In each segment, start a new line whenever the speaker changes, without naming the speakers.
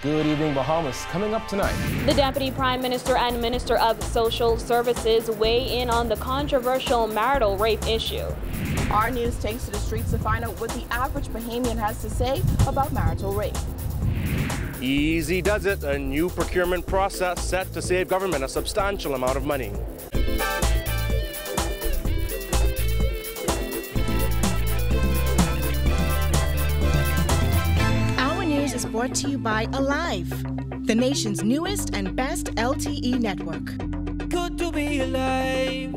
Good evening, Bahamas. Coming up tonight.
The Deputy Prime Minister and Minister of Social Services weigh in on the controversial marital rape issue.
Our news takes to the streets to find out what the average Bahamian has to say about marital rape.
Easy does it. A new procurement process set to save government a substantial amount of money.
Is brought to you by Alive, the nation's newest and best LTE network.
Good to be alive.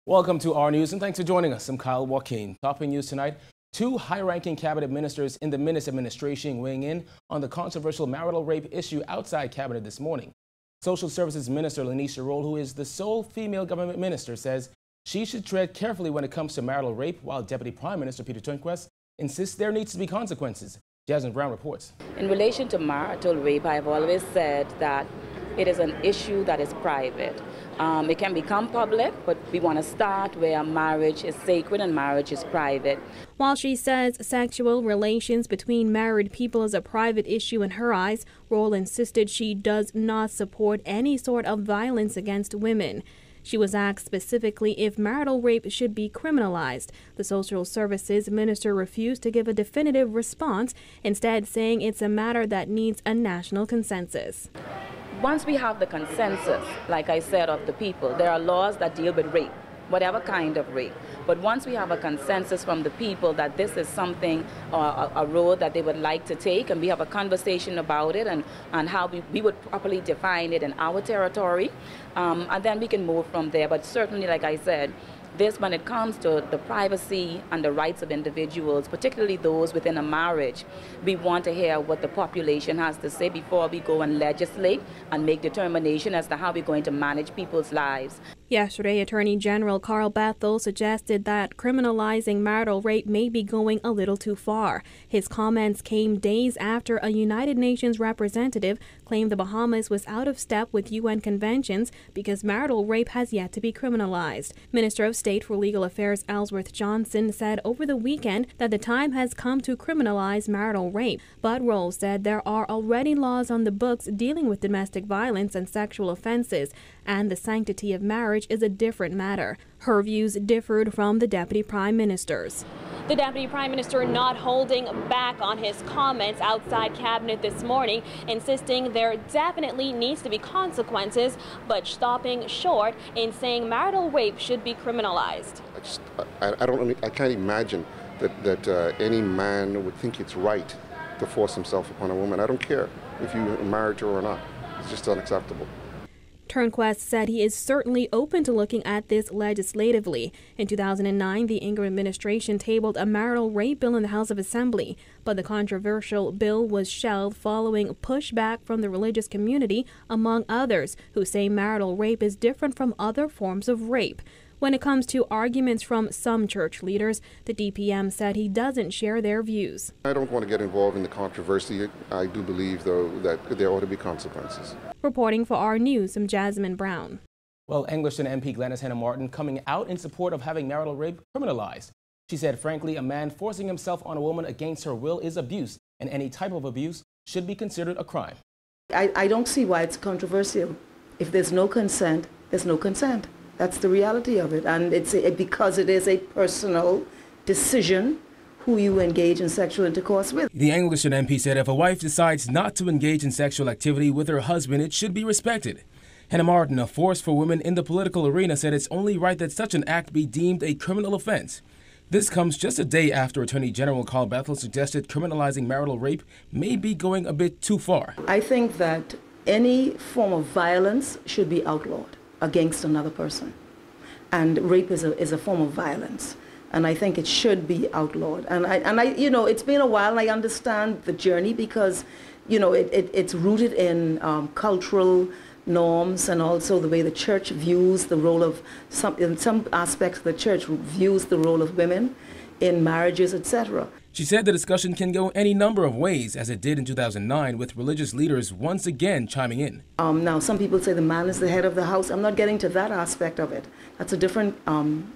Welcome to our news and thanks for joining us. I'm Kyle Joaquin. Topping news tonight, two high-ranking cabinet ministers in the Minnis administration weighing in on the controversial marital rape issue outside cabinet this morning. Social Services Minister ROLLE, who is the sole female government minister, says she should tread carefully when it comes to marital rape, while Deputy Prime Minister TURNQUEST insists there needs to be consequences. Jasmine Brown reports.
In relation to marital rape, I've always said that it is an issue that is private. It can become public, but we want to start where marriage is sacred and marriage is private.
While she says sexual relations between married people is a private issue in her eyes, ROLLE insisted she does not support any sort of violence against women. She was asked specifically if marital rape should be criminalized. The Social Services Minister refused to give a definitive response, instead saying it's a matter that needs a national consensus.
Once we have the consensus, like I said, of the people, there are laws that deal with rape, whatever kind of rape. But once we have a consensus from the people that this is something, a road that they would like to take, and we have a conversation about it and how we would properly define it in our territory, and then we can move from there. But certainly, like I said, this, when it comes to the privacy and the rights of individuals, particularly those within a marriage, we want to hear what the population has to say before we go and legislate and make determination as to how we're going to manage people's lives.
Yesterday, Attorney General Carl Bethel suggested that criminalizing marital rape may be going a little too far. His comments came days after a United Nations representative claimed the Bahamas was out of step with UN conventions because marital rape has yet to be criminalized. Minister of State for Legal Affairs Ellsworth Johnson said over the weekend that the time has come to criminalize marital rape. But ROLLE said there are already laws on the books dealing with domestic violence and sexual offenses, and the sanctity of marriage is a different matter. Her views differed from the Deputy Prime Minister's. The Deputy Prime Minister not holding back on his comments outside cabinet this morning, insisting there definitely needs to be consequences, but stopping short in saying marital rape should be criminalized.
I can't imagine that any man would think it's right to force himself upon a woman. I don't care if you're married to her or not. It's just unacceptable.
TURNQUEST said he is certainly open to looking at this legislatively. In 2009, the Ingram administration tabled a marital rape bill in the House of Assembly, but the controversial bill was shelved following pushback from the religious community, among others, who say marital rape is different from other forms of rape. When it comes to arguments from some church leaders, the DPM said he doesn't share their views.
I don't want to get involved in the controversy. I do believe, though, that there ought to be consequences.
Reporting for our news, I'm Jasmine Brown.
Well, Angleton MP Glenys Hannah Martin coming out in support of having marital rape criminalized. She said, frankly, a man forcing himself on a woman against her will is abuse, and any type of abuse should be considered a crime.
I don't see why it's controversial. If there's no consent, there's no consent. That's the reality of it, and it's because it is a personal decision who you engage in sexual intercourse with.
The Angleton MP said if a wife decides not to engage in sexual activity with her husband, it should be respected. Hannah Martin, a force for women in the political arena, said it's only right that such an act be deemed a criminal offense. This comes just a day after Attorney General Carl Bethel suggested criminalizing marital rape may be going a bit too far.
I think that any form of violence should be outlawed against another person. And rape is a form of violence. And I think it should be outlawed. And I you know, it's been a while, and I understand the journey because, you know, it's rooted in cultural norms and also the way the church views the role of, in some aspects the church views the role of women in marriages, etc.
She said the discussion can go any number of ways, as it did in 2009, with religious leaders once again chiming in.
Now, some people say the man is the head of the house. I'm not getting to that aspect of it. That's a different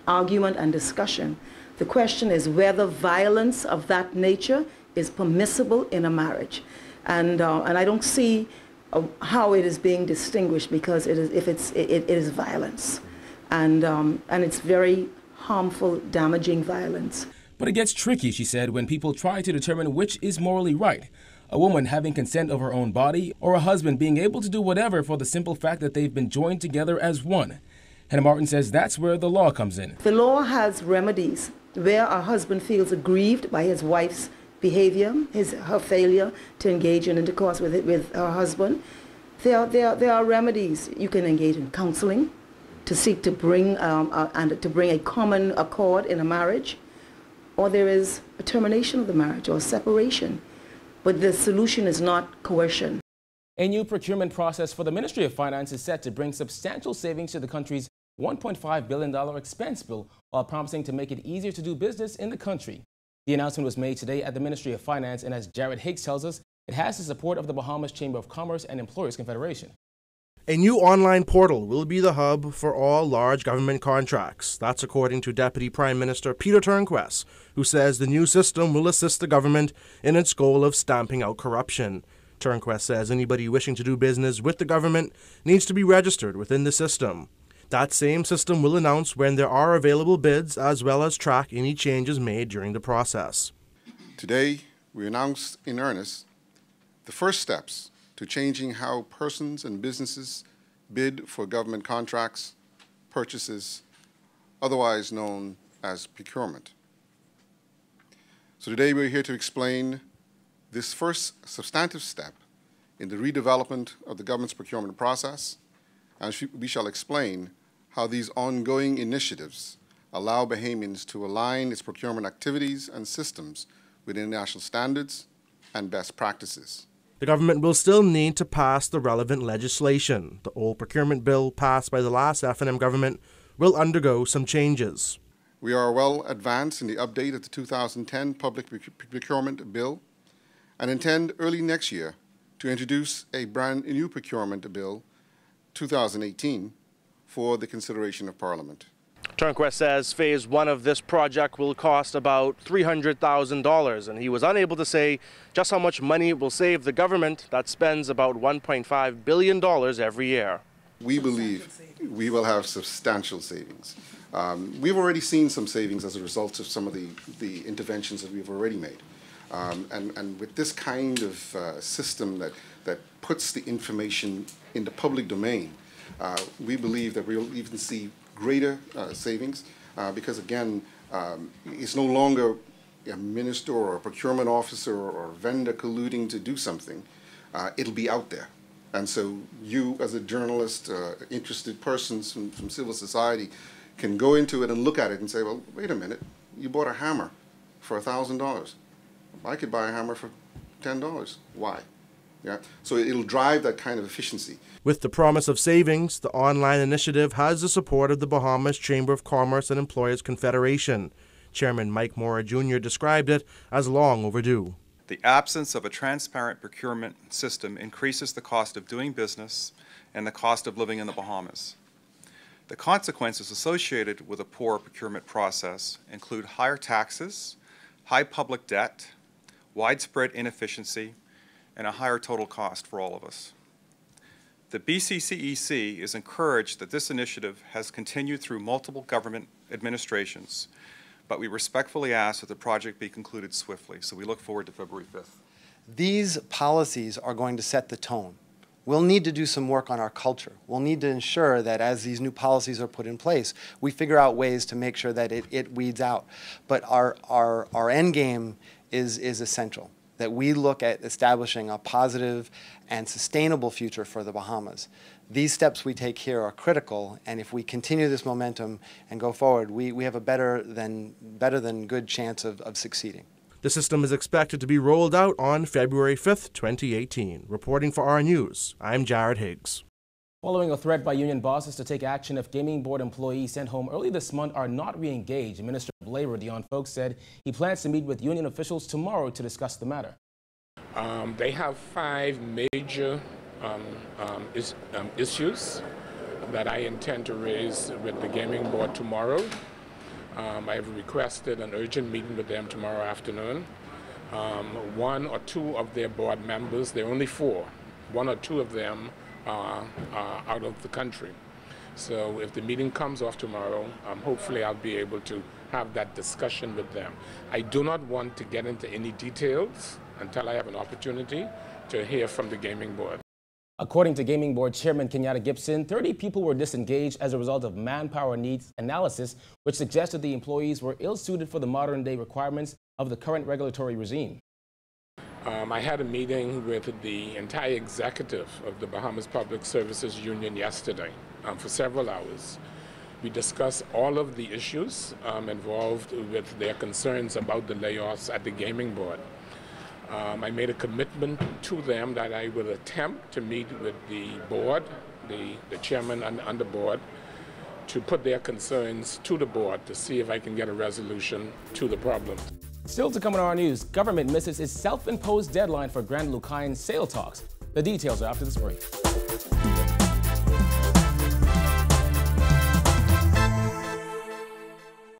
argument and discussion. The question is whether violence of that nature is permissible in a marriage. And I don't see how it is being distinguished, because it is violence. And it's very harmful, damaging violence.
But it gets tricky, she said, when people try to determine which is morally right. A woman having consent of her own body, or a husband being able to do whatever for the simple fact that they've been joined together as one. Hannah Martin says that's where the law comes in.
The law has remedies where a husband feels aggrieved by his wife's behavior, her failure to engage in intercourse with her husband. There are remedies. You can engage in counseling to seek to bring a common accord in a marriage, or there is a termination of the marriage or separation. But the solution is not coercion.
A new procurement process for the Ministry of Finance is set to bring substantial savings to the country's $1.5 billion expense bill, while promising to make it easier to do business in the country. The announcement was made today at the Ministry of Finance, and as Jared Higgs tells us, it has the support of the Bahamas Chamber of Commerce and Employers Confederation.
A new online portal will be the hub for all large government contracts. That's according to Deputy Prime Minister Peter TURNQUEST, who says the new system will assist the government in its goal of stamping out corruption. TURNQUEST says anybody wishing to do business with the government needs to be registered within the system. That same system will announce when there are available bids, as well as track any changes made during the process.
Today, we announced in earnest the first steps to changing how persons and businesses bid for government contracts, purchases, otherwise known as procurement. So today we're here to explain this first substantive step in the redevelopment of the government's procurement process, and we shall explain how these ongoing initiatives allow Bahamians to align its procurement activities and systems with international standards and best practices.
The government will still need to pass the relevant legislation. The old procurement bill passed by the last F&M government will undergo some changes.
We are well advanced in the update of the 2010 Public Procurement Bill and intend early next year to introduce a brand new procurement bill, 2018, for the consideration of Parliament.
TURNQUEST says phase 1 of this project will cost about $300,000, and he was unable to say just how much money it will save the government that spends about $1.5 billion every year.
We believe we will have substantial savings. We've already seen some savings as a result of some of the interventions that we've already made. And with this kind of system that puts the information in the public domain, we believe that we'll even see greater savings because, again, it's no longer a minister or a procurement officer or a vendor colluding to do something. It'll be out there. And so you, as a journalist, interested persons from civil society, can go into it and look at it and say, well, wait a minute, you bought a hammer for $1,000. I could buy a hammer for $10. Why? Yeah. So it'll drive that kind of efficiency.
With the promise of savings, the online initiative has the support of the Bahamas Chamber of Commerce and Employers Confederation. Chairman Mike MAURA Jr. described it as long overdue.
The absence of a transparent procurement system increases the cost of doing business and the cost of living in the Bahamas. The consequences associated with a poor procurement process include higher taxes, high public debt, widespread inefficiency, and a higher total cost for all of us. The BCCEC is encouraged that this initiative has continued through multiple government administrations, but we respectfully ask that the project be concluded swiftly, so we look forward to February 5th.
These policies are going to set the tone. We'll need to do some work on our culture. We'll need to ensure that as these new policies are put in place, we figure out ways to make sure that it weeds out. But our end game is essential, that we look at establishing a positive and sustainable future for the Bahamas. These steps we take here are critical, and if we continue this momentum and go forward, we have a better than good chance of succeeding.
The system is expected to be rolled out on February 5th, 2018. Reporting for our News, I'm Jared Higgs.
Following a threat by union bosses to take action if gaming board employees sent home early this month are not re-engaged, Minister of Labor Dion Folks said he plans to meet with union officials tomorrow to discuss the matter.
They have 5 major issues that I intend to raise with the gaming board tomorrow. I have requested an urgent meeting with them tomorrow afternoon. one or two of their board members, there are only 4, 1 or 2 of them are out of the country. So if the meeting comes off tomorrow, hopefully I'll be able to have that discussion with them. I do not want to get into any details until I have an opportunity to hear from the gaming board.
According to Gaming Board Chairman Kenyatta Gibson, 30 people were disengaged as a result of manpower needs analysis, which suggested the employees were ill-suited for the modern-day requirements of the current regulatory regime.
I had a meeting with the entire executive of the Bahamas Public Services Union yesterday for several hours. We discussed all of the issues involved with their concerns about the layoffs at the gaming board. I made a commitment to them that I will attempt to meet with the board, the chairman and the board, to put their concerns to the board to see if I can get a resolution to the problem.
Still to come on our news, government misses its self-imposed deadline for Grand Lucayan sale talks. The details are after this break.